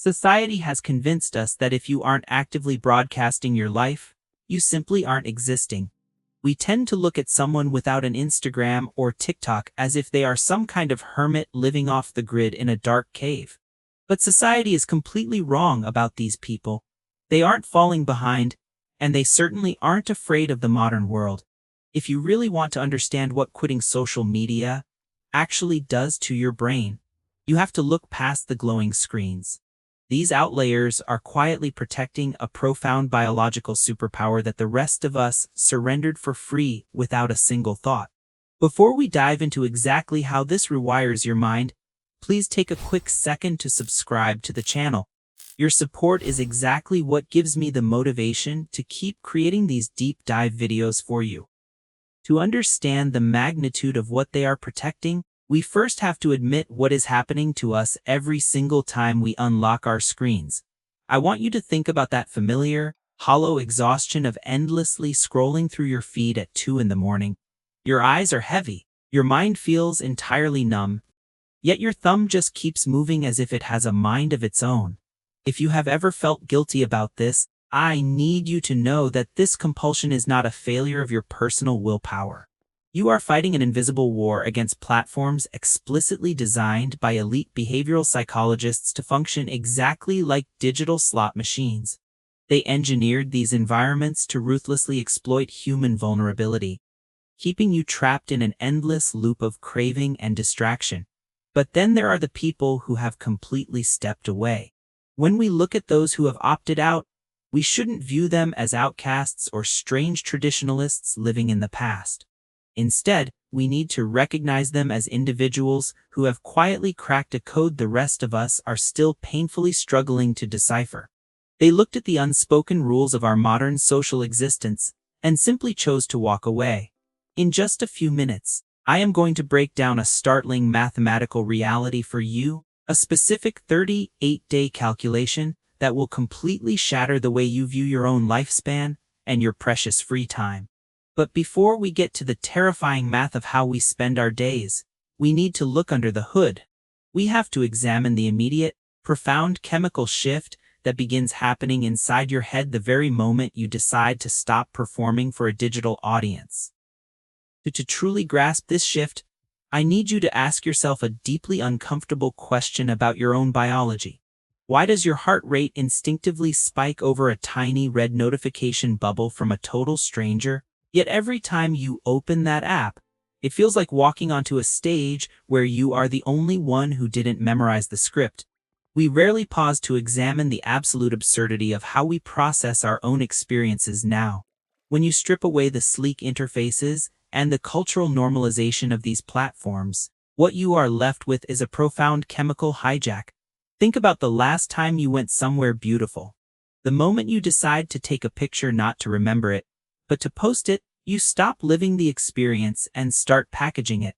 Society has convinced us that if you aren't actively broadcasting your life, you simply aren't existing. We tend to look at someone without an Instagram or TikTok as if they are some kind of hermit living off the grid in a dark cave. But society is completely wrong about these people. They aren't falling behind, and they certainly aren't afraid of the modern world. If you really want to understand what quitting social media actually does to your brain, you have to look past the glowing screens. These outliers are quietly protecting a profound biological superpower that the rest of us surrendered for free without a single thought. Before we dive into exactly how this rewires your mind, please take a quick second to subscribe to the channel. Your support is exactly what gives me the motivation to keep creating these deep dive videos for you. To understand the magnitude of what they are protecting, we first have to admit what is happening to us every single time we unlock our screens. I want you to think about that familiar, hollow exhaustion of endlessly scrolling through your feed at 2 in the morning. Your eyes are heavy, your mind feels entirely numb, yet your thumb just keeps moving as if it has a mind of its own. If you have ever felt guilty about this, I need you to know that this compulsion is not a failure of your personal willpower. You are fighting an invisible war against platforms explicitly designed by elite behavioral psychologists to function exactly like digital slot machines. They engineered these environments to ruthlessly exploit human vulnerability, keeping you trapped in an endless loop of craving and distraction. But then there are the people who have completely stepped away. When we look at those who have opted out, we shouldn't view them as outcasts or strange traditionalists living in the past. Instead, we need to recognize them as individuals who have quietly cracked a code the rest of us are still painfully struggling to decipher. They looked at the unspoken rules of our modern social existence and simply chose to walk away. In just a few minutes, I am going to break down a startling mathematical reality for you, a specific 38-day calculation that will completely shatter the way you view your own lifespan and your precious free time. But before we get to the terrifying math of how we spend our days, we need to look under the hood. We have to examine the immediate, profound chemical shift that begins happening inside your head the very moment you decide to stop performing for a digital audience. To truly grasp this shift, I need you to ask yourself a deeply uncomfortable question about your own biology. Why does your heart rate instinctively spike over a tiny red notification bubble from a total stranger? Yet every time you open that app, it feels like walking onto a stage where you are the only one who didn't memorize the script. We rarely pause to examine the absolute absurdity of how we process our own experiences now. When you strip away the sleek interfaces and the cultural normalization of these platforms, what you are left with is a profound chemical hijack. Think about the last time you went somewhere beautiful. The moment you decide to take a picture not to remember it, but to post it, you stop living the experience and start packaging it.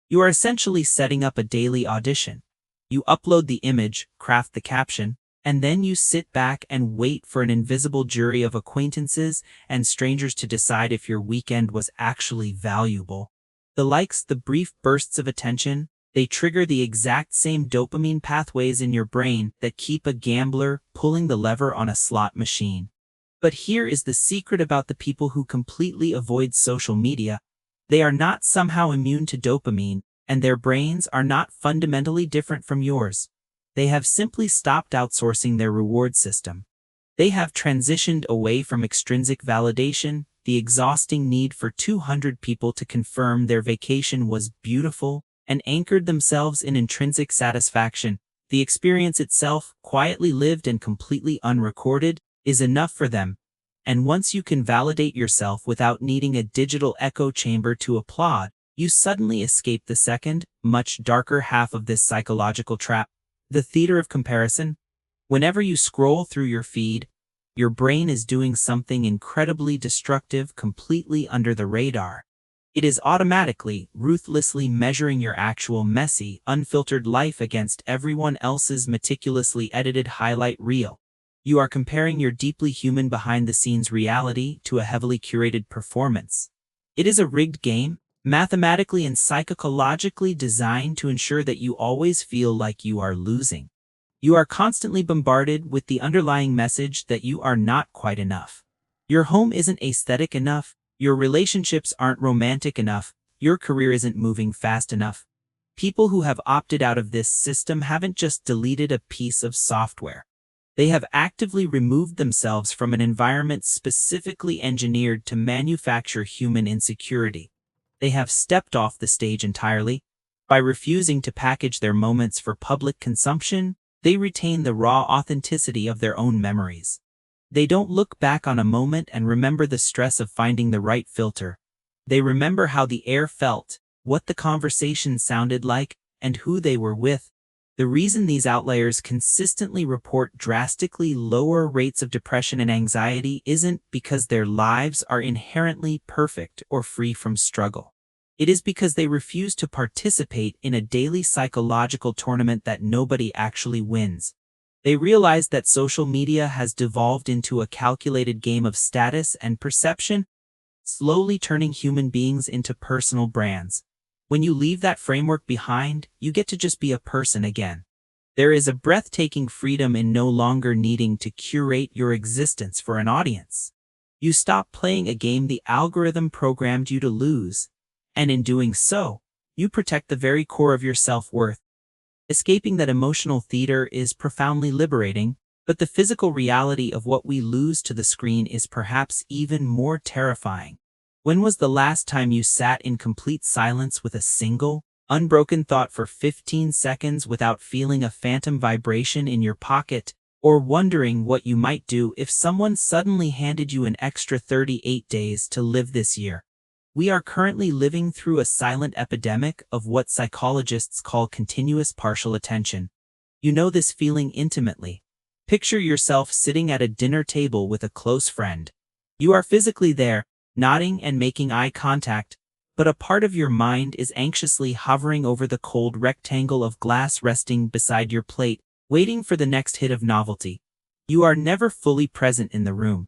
You are essentially setting up a daily audition. You upload the image, craft the caption, and then you sit back and wait for an invisible jury of acquaintances and strangers to decide if your weekend was actually valuable. The likes, the brief bursts of attention, they trigger the exact same dopamine pathways in your brain that keep a gambler pulling the lever on a slot machine. But here is the secret about the people who completely avoid social media. They are not somehow immune to dopamine, and their brains are not fundamentally different from yours. They have simply stopped outsourcing their reward system. They have transitioned away from extrinsic validation, the exhausting need for 200 people to confirm their vacation was beautiful, and anchored themselves in intrinsic satisfaction. The experience itself, quietly lived and completely unrecorded, is enough for them. And once you can validate yourself without needing a digital echo chamber to applaud, you suddenly escape the second, much darker half of this psychological trap, the theater of comparison. Whenever you scroll through your feed, your brain is doing something incredibly destructive completely under the radar. It is automatically, ruthlessly measuring your actual messy, unfiltered life against everyone else's meticulously edited highlight reel. You are comparing your deeply human behind-the-scenes reality to a heavily curated performance. It is a rigged game, mathematically and psychologically designed to ensure that you always feel like you are losing. You are constantly bombarded with the underlying message that you are not quite enough. Your home isn't aesthetic enough, your relationships aren't romantic enough, your career isn't moving fast enough. People who have opted out of this system haven't just deleted a piece of software. They have actively removed themselves from an environment specifically engineered to manufacture human insecurity. They have stepped off the stage entirely. By refusing to package their moments for public consumption, they retain the raw authenticity of their own memories. They don't look back on a moment and remember the stress of finding the right filter. They remember how the air felt, what the conversation sounded like, and who they were with. The reason these outliers consistently report drastically lower rates of depression and anxiety isn't because their lives are inherently perfect or free from struggle. It is because they refuse to participate in a daily psychological tournament that nobody actually wins. They realize that social media has devolved into a calculated game of status and perception, slowly turning human beings into personal brands. When you leave that framework behind, you get to just be a person again. There is a breathtaking freedom in no longer needing to curate your existence for an audience. You stop playing a game the algorithm programmed you to lose, and in doing so, you protect the very core of your self-worth. Escaping that emotional theater is profoundly liberating, but the physical reality of what we lose to the screen is perhaps even more terrifying. When was the last time you sat in complete silence with a single, unbroken thought for 15 seconds without feeling a phantom vibration in your pocket, or wondering what you might do if someone suddenly handed you an extra 38 days to live this year? We are currently living through a silent epidemic of what psychologists call continuous partial attention. You know this feeling intimately. Picture yourself sitting at a dinner table with a close friend. You are physically there, nodding and making eye contact, but a part of your mind is anxiously hovering over the cold rectangle of glass resting beside your plate, waiting for the next hit of novelty. You are never fully present in the room.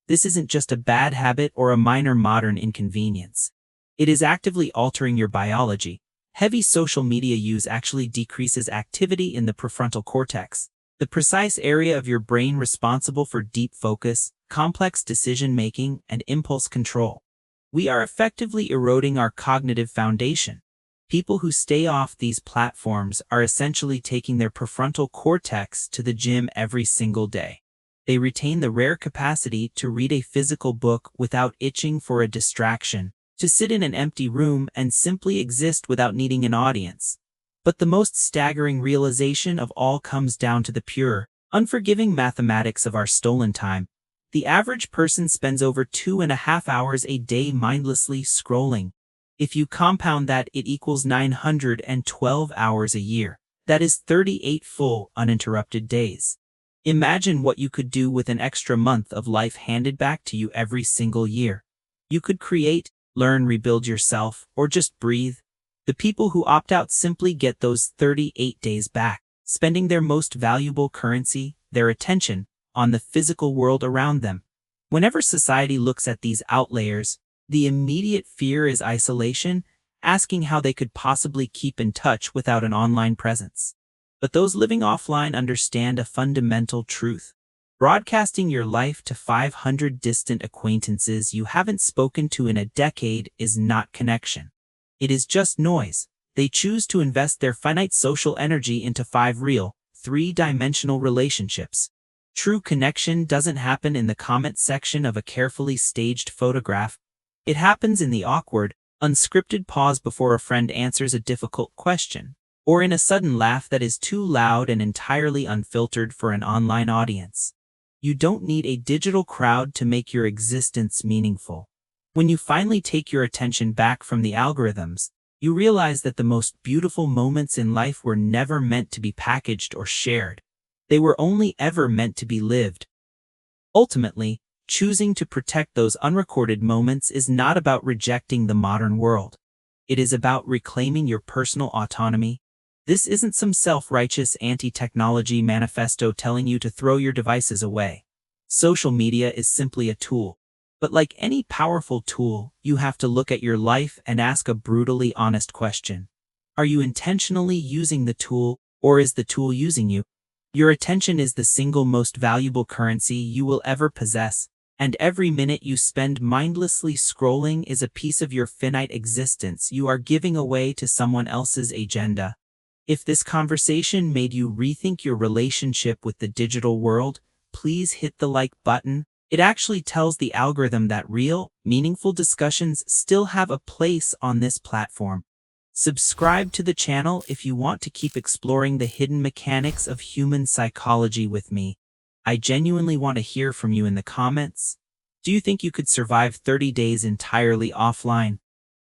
This isn't just a bad habit or a minor modern inconvenience. It is actively altering your biology. Heavy social media use actually decreases activity in the prefrontal cortex, the precise area of your brain responsible for deep focus, complex decision-making, and impulse control. We are effectively eroding our cognitive foundation. People who stay off these platforms are essentially taking their prefrontal cortex to the gym every single day. They retain the rare capacity to read a physical book without itching for a distraction, to sit in an empty room and simply exist without needing an audience. But the most staggering realization of all comes down to the pure, unforgiving mathematics of our stolen time. The average person spends over 2.5 hours a day mindlessly scrolling. If you compound that, it equals 912 hours a year. That is 38 full, uninterrupted days. Imagine what you could do with an extra month of life handed back to you every single year. You could create, learn, rebuild yourself, or just breathe. The people who opt out simply get those 38 days back, spending their most valuable currency, their attention, on the physical world around them. Whenever society looks at these outliers, the immediate fear is isolation, asking how they could possibly keep in touch without an online presence. But those living offline understand a fundamental truth. Broadcasting your life to 500 distant acquaintances you haven't spoken to in a decade is not connection. It is just noise. They choose to invest their finite social energy into 5 real, 3-dimensional relationships. True connection doesn't happen in the comment section of a carefully staged photograph. It happens in the awkward, unscripted pause before a friend answers a difficult question, or in a sudden laugh that is too loud and entirely unfiltered for an online audience. You don't need a digital crowd to make your existence meaningful. When you finally take your attention back from the algorithms, you realize that the most beautiful moments in life were never meant to be packaged or shared. They were only ever meant to be lived. Ultimately, choosing to protect those unrecorded moments is not about rejecting the modern world. It is about reclaiming your personal autonomy. This isn't some self-righteous anti-technology manifesto telling you to throw your devices away. Social media is simply a tool. But like any powerful tool, you have to look at your life and ask a brutally honest question. Are you intentionally using the tool, or is the tool using you? Your attention is the single most valuable currency you will ever possess, and every minute you spend mindlessly scrolling is a piece of your finite existence you are giving away to someone else's agenda. If this conversation made you rethink your relationship with the digital world, please hit the like button. It actually tells the algorithm that real, meaningful discussions still have a place on this platform. Subscribe to the channel if you want to keep exploring the hidden mechanics of human psychology with me. I genuinely want to hear from you in the comments. Do you think you could survive 30 days entirely offline?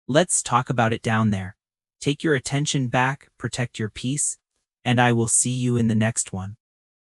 Let's talk about it down there. Take your attention back, protect your peace, and I will see you in the next one.